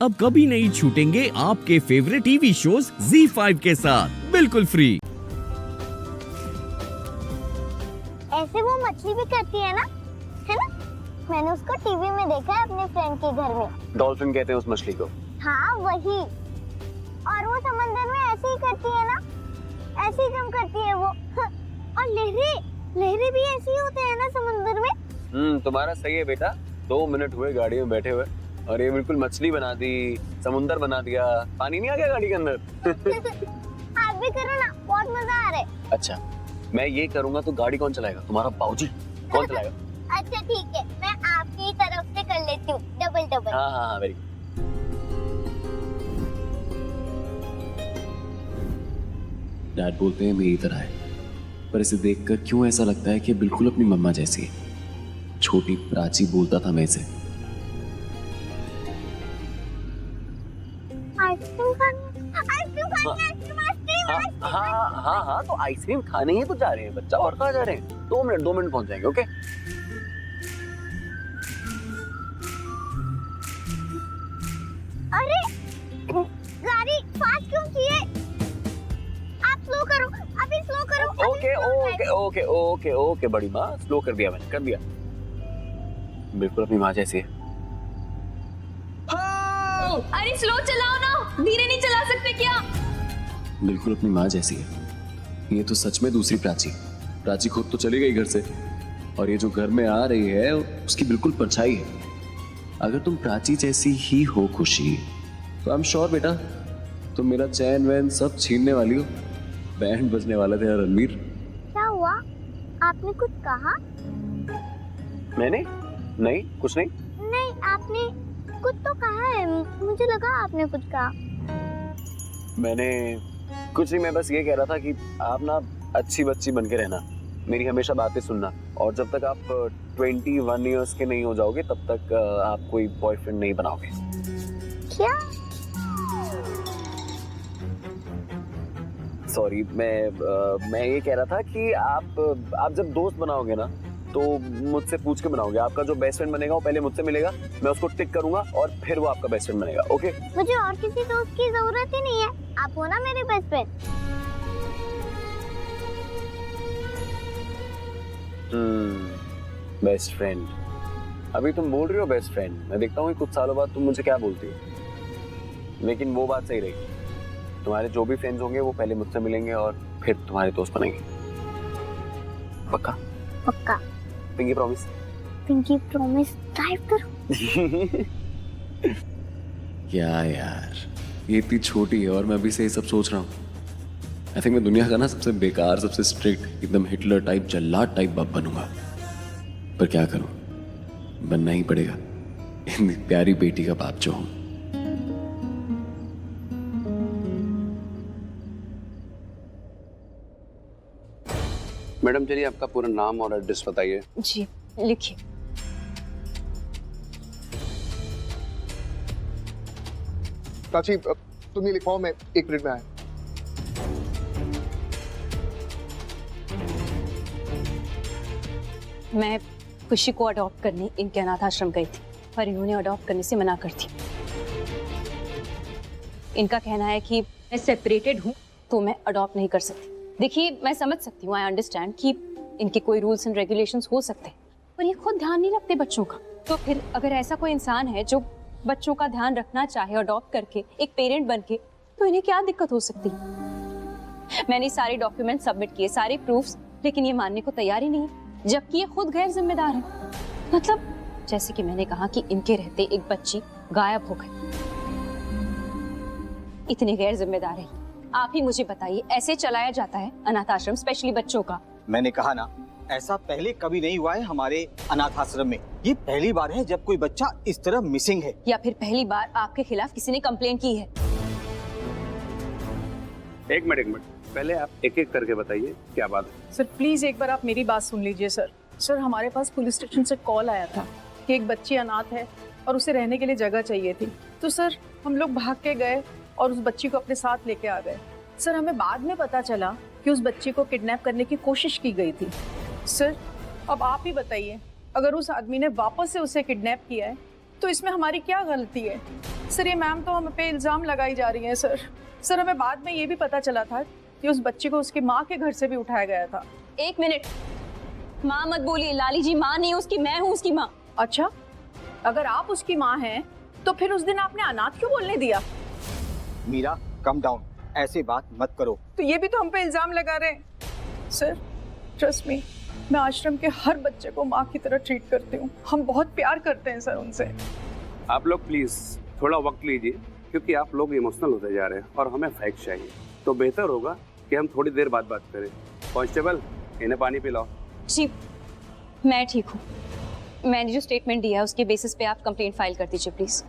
अब कभी नहीं छूटेंगे आपके फेवरेट टीवी शोज ZEE5 के साथ बिल्कुल फ्री। ऐसे वो मछली भी करती है ना मैंने उसको टीवी में देखा है अपने फ्रेंड के घर में। डॉल्फिन कहते हैं उस मछली को। हाँ वही। और वो समंदर में ऐसे ही करती है ना, ऐसे ही जम करती है वो। और लहरे भी ऐसे ही होते हैं ना समंदर में। तुम्हारा सही है बेटा। 2 मिनट हुए गाड़ी में बैठे हुए और ये बिल्कुल मछली बना दी, समुंदर बना दिया। पानी नहीं आ गया गाड़ी के अंदर? आप भी करो ना, बहुत मजा आ रहा है। अच्छा, मैं ये करूंगा तो गाड़ी कौन चलाएगा? तुम्हारा बाबूजी कौन चलाएगा? अच्छा ठीक है, मैं आपकी तरफ से कर लेती हूँ, डबल। हाँ वेरी गुड। डैड बोलते हैं मेरी तरह है, पर इसे देखकर क्यों ऐसा लगता है कि बिल्कुल अपनी मम्मा जैसी है। छोटी प्राची बोलता था मैं इसे। हाँ तो आइसक्रीम खाने ही तो जा रहे हैं बच्चा, और कहाँ जा रहे हैं? 2 मिनट पहुंच जाएंगे। ओके अरे गाड़ी फास्ट क्यों की है? आप स्लो करो, अभी स्लो करो। ओके बड़ी माँ, स्लो कर दिया मैंने, कर दिया। बिल्कुल अपनी माँ जैसी है। अरे स्लो चलाओ ना, धीरे नहीं चला सकते क्या? बिल्कुल अपनी माँ जैसी है। ये तो सच में दूसरी प्राची खुद तो चली गई घर से, और ये जो घर में आ रही है उसकी बिल्कुल परछाई है। अगर तुम प्राची जैसी ही हो खुशी, तो आई एम श्योर बेटा तुम मेरा चैन वैन सब छीनने वाली हो। बैंड बजने वाला था रणवीर। क्या हुआ? आपने कुछ कहा? मैंने? नहीं, कुछ नहीं। नहीं, आपने कुछ तो कहा है, मुझे लगा आपने कुछ कहा। मैंने कुछ नहीं, मैं बस ये कह रहा था कि आप ना अच्छी बच्ची बन के रहना, मेरी हमेशा बातें सुनना, और जब तक आप 21 इयर्स के नहीं हो जाओगे तब तक आप कोई बॉयफ्रेंड नहीं बनाओगे। क्या? सॉरी, मैं ये कह रहा था कि आप जब दोस्त बनाओगे ना तो मुझसे पूछ के बनाओगे। आपका जो बेस्ट फ्रेंड बनेगा वो पहले मुझसे मिलेगा, मैं उसको टिक करूंगा और फिर वो आपका बेस्ट फ्रेंड बनेगा। ओके? मुझे और किसी दोस्त की जरूरत ही नहीं है, आप हो ना मेरे बेस्ट फ्रेंड। Best friend. अभी तुम बोल रही हो बेस्ट फ्रेंड, मैं देखता हूँ कुछ सालों बाद तुम मुझे क्या बोलती हो। लेकिन वो बात सही रही, तुम्हारे जो भी फ्रेंड्स होंगे वो पहले मुझसे मिलेंगे और फिर तुम्हारे दोस्त बनेंगे। पक्का? पक्का। Pinky promise? Pinky promise. Drive करो। क्या यार, ये इतनी छोटी है और मैं अभी से ये सब सोच रहा हूँ। आई थिंक मैं दुनिया का ना सबसे बेकार, सबसे स्ट्रिक्ट, एकदम हिटलर टाइप, जल्लाद टाइप बाप बनूंगा। पर क्या करूं, बनना ही पड़ेगा इतनी प्यारी बेटी का बाप जो हूं। मैडम चलिए आपका पूरा नाम और एड्रेस बताइए। जी लिखिए। प्राची तुम ये लिखवाओ, मैं 1 मिनट में आया। मैं खुशी को अडॉप्ट करने इनके अनाथ आश्रम गई थी, पर इन्होंने अडॉप्ट करने से मना कर दी। इनका कहना है कि मैं सेपरेटेड हूँ तो मैं अडॉप्ट नहीं कर सकती। देखिए मैं समझ सकती हूँ, आई अंडरस्टैंड कि इनके कोई रूल्स एंड रेगुलेशंस हो सकते हैं, पर ये खुद ध्यान नहीं रखते बच्चों का। तो फिर अगर ऐसा कोई इंसान है जो बच्चों का ध्यान रखना चाहे अडॉप्ट करके, एक पेरेंट बनके, तो इन्हें क्या दिक्कत हो सकती है? मैंने सारे डॉक्यूमेंट सबमिट किए, सारे प्रूफ्स, लेकिन ये मानने को तैयार ही नहीं, जबकि ये खुद गैर जिम्मेदार है। मतलब जैसे कि मैंने कहा कि इनके रहते एक बच्ची गायब हो गई, इतने गैर जिम्मेदार है। आप ही मुझे बताइए, ऐसे चलाया जाता है अनाथ आश्रम, स्पेशली बच्चों का? मैंने कहा ना, ऐसा पहले कभी नहीं हुआ है हमारे अनाथ आश्रम में। ये पहली बार है जब कोई बच्चा इस तरह मिसिंग है। या फिर पहली बार आपके खिलाफ किसी ने कंप्लेन की है? एक मिनट, पहले आप एक एक करके बताइए क्या बात है। सर प्लीज एक बार आप मेरी बात सुन लीजिए। सर हमारे पास पुलिस स्टेशन से कॉल आया था कि एक बच्ची अनाथ है और उसे रहने के लिए जगह चाहिए थी। तो सर हम लोग भाग के गए और उस बच्ची को अपने साथ लेके आ गए। सर हमें बाद में पता चला कि उस बच्ची को किडनैप करने की कोशिश की गई थी। सर अब आप ही बताइए, अगर उस आदमी ने वापस से उसे किडनैप किया है तो इसमें हमारी क्या गलती है? सर ये मैम तो हम पे इल्जाम लगाई जा रही हैं सर। सर हमें बाद में ये भी पता चला था कि उस बच्ची को उसकी माँ के घर से भी उठाया गया था। 1 मिनट, माँ मत बोलिए लाली जी, माँ नहीं उसकी, मैं हूँ उसकी माँ। अच्छा, अगर आप उसकी माँ हैं तो फिर उस दिन आपने अनाथ क्यों बोलने दिया? मीरा कम डाउन, ऐसी बात मत करो। तो ये भी तो हम पे इल्जाम लगा रहे हैं। सर ट्रस्ट मी, मैं आश्रम के हर बच्चे को माँ की तरह ट्रीट करती हूँ। हम बहुत प्यार करते हैं सर उनसे। आप लोग प्लीज थोड़ा वक्त लीजिए, क्योंकि आप लोग इमोशनल होते जा रहे हैं और हमें फैक्ट चाहिए। तो बेहतर होगा कि हम थोड़ी देर बाद बात करें। कांस्टेबल, इन्हें पानी पिलाओ। जी मैं ठीक हूँ। मैंने जो स्टेटमेंट दिया है उसके बेसिस पे आप कंप्लेंट फाइल कर दीजिए प्लीज।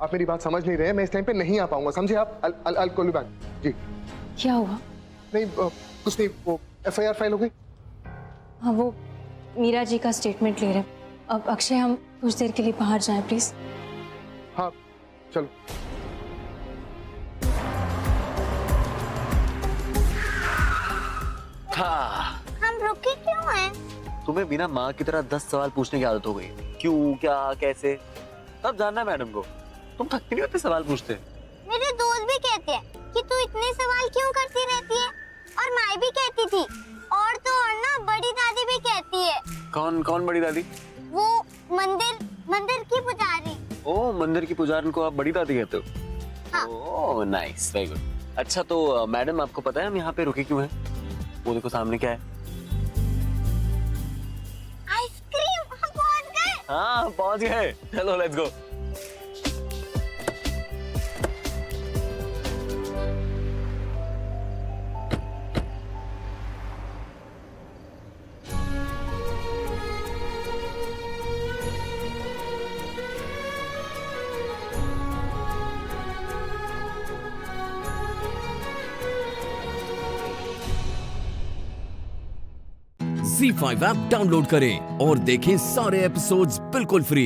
आप मेरी बात समझ नहीं रहे हैं, मैं इस टाइम पे नहीं आ पाऊंगा, समझे आप? I'll call you back। जी। क्या हुआ? नहीं कुछ नहीं, वो FIR फाइल हो गई। हाँ वो मीरा जी का स्टेटमेंट ले रहे हैं। अब अक्षय हम कुछ देर के लिए बाहर जाएं प्लीज। हाँ चलो। हाँ, हम रुके क्यों हैं? तुम्हें बिना माँ की तरह 10 सवाल पूछने की आदत हो गई। क्यों, क्या, कैसे, तब जानना है मैडम को। तुम थकती नहीं होते सवाल पूछते? मेरे दोस्त भी कहते हैं कि तू इतने सवाल क्यों करती रहती है, और माई भी कहती थी, और तो और ना बड़ी दादी भी कहती है। कौन कौन बड़ी दादी? वो मंदिर की पुजारी। ओ, मंदिर की पुजारन को आप बड़ी दादी कहते हो? हाँ। Oh nice, very good. अच्छा तो मैडम आपको पता है हम यहाँ पे रुके क्यों हैं? वो देखो सामने क्या है? आइसक्रीम। हम पहुंच गए। हाँ पहुंच गए, चलो let's go. Z5 app download करें और देखें सारे एपिसोड्स बिल्कुल फ्री।